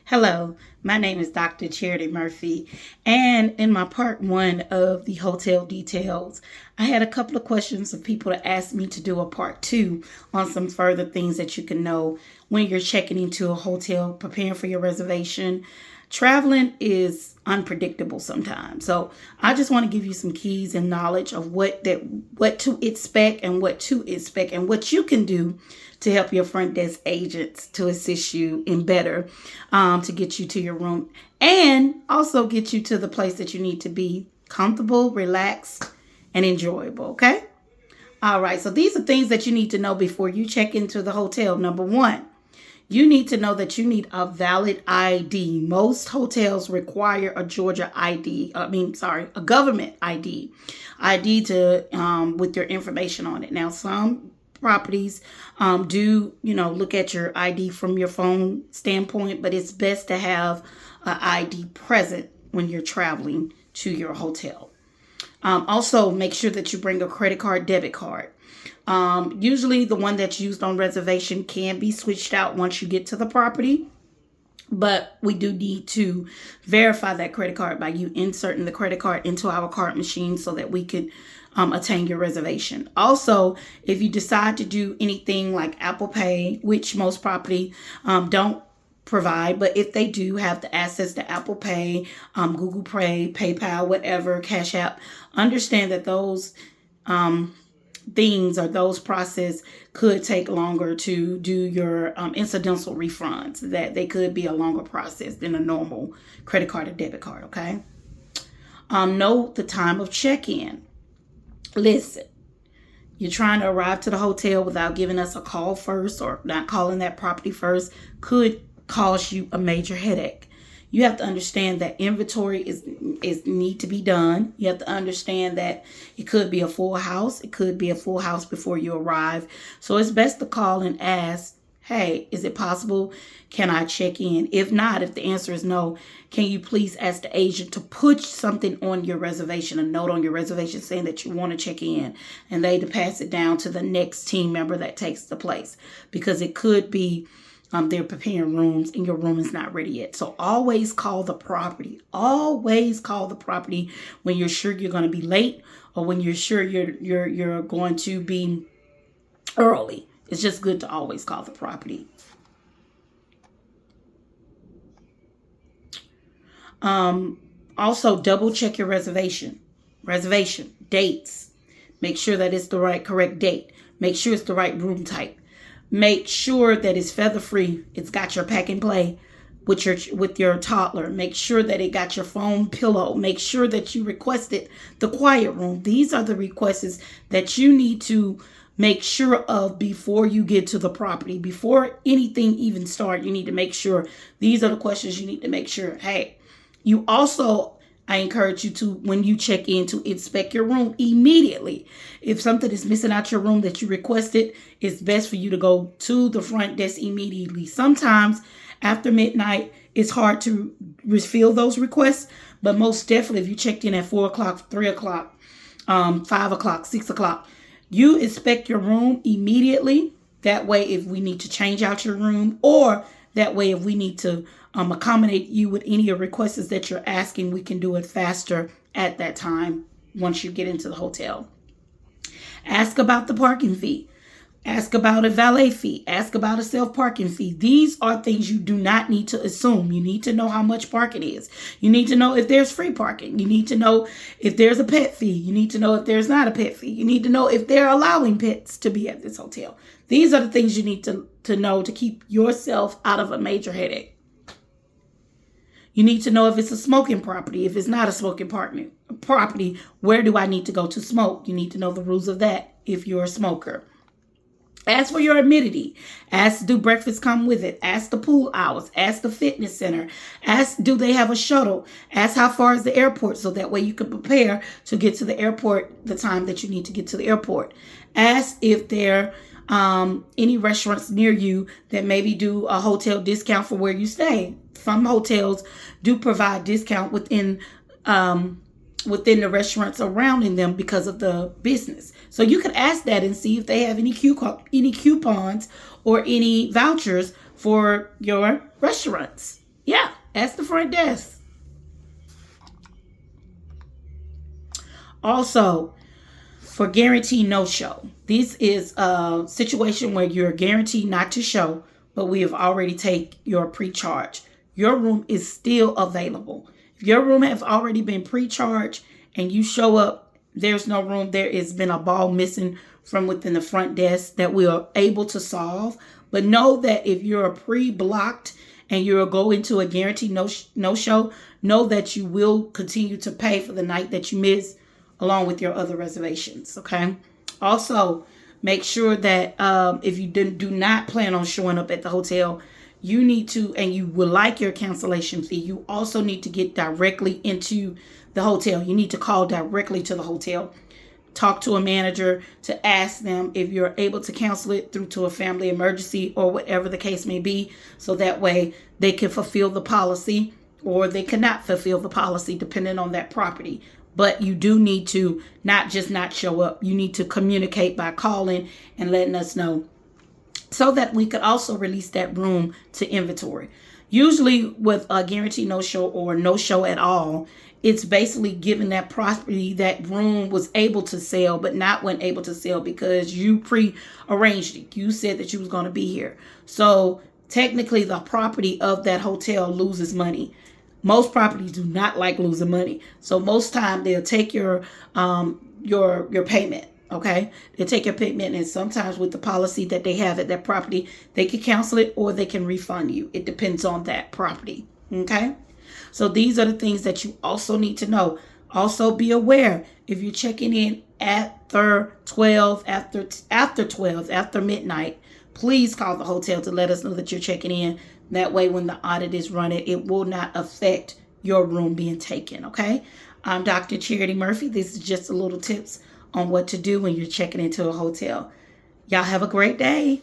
Hello, my name is Dr. Charity Murphy, and in my part one of the hotel details, I had a couple of questions of people to ask me to do a part two on some further things that you can know when you're checking into a hotel, preparing for your reservation. Traveling is unpredictable sometimes, so I just want to give you some keys and knowledge of what to expect and what you can do to help your front desk agents to assist you in better, to get you to your room and also get you to the place that you need to be comfortable, relaxed, and enjoyable. Okay. All right. So these are things that you need to know before you check into the hotel. Number one, you need to know that you need a valid ID. Most hotels require a Georgia ID. A government ID. ID to with your information on it. Now, some properties do look at your ID from your phone standpoint, but it's best to have an ID present when you're traveling to your hotel. Also, make sure that you bring a credit card, debit card. Usually the one that's used on reservation can be switched out once you get to the property, but we do need to verify that credit card by you inserting the credit card into our card machine so that we could attain your reservation. Also, if you decide to do anything like Apple Pay, which most property don't provide, but if they do have the access to Apple Pay, Google Pay, PayPal, whatever, Cash App, understand that those things or those process could take longer to do your incidental refunds, that they could be a longer process than a normal credit card or debit card. Okay. Know the time of check-in. Listen, you're trying to arrive to the hotel without giving us a call first or not calling that property first could cause you a major headache. You have to understand that inventory is need to be done. You have to understand that it could be a full house. It could be a full house before you arrive. So it's best to call and ask, hey, is it possible? Can I check in? If not, if the answer is no, can you please ask the agent to put something on your reservation, a note on your reservation saying that you want to check in, and they to pass it down to the next team member that takes the place, because it could be they're preparing rooms and your room is not ready yet. So always call the property. Always call the property when you're sure you're going to be late or when you're sure you're going to be early. It's just good to always call the property. Also, double check your reservation dates. Make sure that it's the correct date. Make sure it's the right room type. Make sure that it's feather free. It's got your pack and play with your toddler. Make sure that it got your foam pillow. Make sure that you requested the quiet room. These are the requests that you need to make sure of before you get to the property. Before anything even starts, you need to make sure these are the questions you need to make sure. Hey, you also, I encourage you to, when you check in, to inspect your room immediately. If something is missing out your room that you requested, it's best for you to go to the front desk immediately. Sometimes after midnight, it's hard to refill those requests, but most definitely if you checked in at 4 o'clock, 3 o'clock, 5 o'clock, 6 o'clock, you inspect your room immediately. That way, if we need to change out your room, or that way if we need to accommodate you with any of the requests that you're asking, we can do it faster at that time once you get into the hotel. Ask about the parking fee. Ask about a valet fee. Ask about a self-parking fee. These are things you do not need to assume. You need to know how much parking is. You need to know if there's free parking. You need to know if there's a pet fee. You need to know if there's not a pet fee. You need to know if they're allowing pets to be at this hotel. These are the things you need to know to keep yourself out of a major headache. You need to know if it's a smoking property. If it's not a smoking property, where do I need to go to smoke? You need to know the rules of that if you're a smoker. Ask for your amenity. Ask, do breakfast come with it? Ask the pool hours. Ask the fitness center. Ask, do they have a shuttle? Ask how far is the airport, so that way you can prepare to get to the airport the time that you need to get to the airport. Ask if there any restaurants near you that maybe do a hotel discount for where you stay. Some hotels do provide discount within the restaurants surrounding them because of the business. So you can ask that and see if they have any coupons or any vouchers for your restaurants. Yeah, ask the front desk. Also, for guaranteed no-show, this is a situation where you're guaranteed not to show, but we have already taken your pre-charge. Your room is still available. If your room has already been pre-charged and you show up, there's no room, there has been a ball missing from within the front desk that we are able to solve. But know that if you're pre-blocked and you'll go into a guaranteed no-show, know that you will continue to pay for the night that you miss along with your other reservations, okay? Also, make sure that if you do not plan on showing up at the hotel, you need to, and you would like your cancellation fee, you also need to get directly into the hotel. You need to call directly to the hotel. Talk to a manager to ask them if you're able to cancel it through to a family emergency or whatever the case may be. So that way they can fulfill the policy or they cannot fulfill the policy depending on that property. But you do need to not just not show up. You need to communicate by calling and letting us know so that we could also release that room to inventory. Usually with a guaranteed no-show or no-show at all, it's basically giving that property that room was able to sell, but not when able to sell because you pre-arranged it. You said that you was going to be here. So technically the property of that hotel loses money. Most properties do not like losing money. So most time they'll take your payment. Okay. They'll take your payment, and sometimes with the policy that they have at that property, they can cancel it or they can refund you. It depends on that property. Okay. So these are the things that you also need to know. Also be aware if you're checking in after 12, after midnight, please call the hotel to let us know that you're checking in. That way, when the audit is running, it will not affect your room being taken, okay? I'm Dr. Charity Murphy. This is just a little tips on what to do when you're checking into a hotel. Y'all have a great day.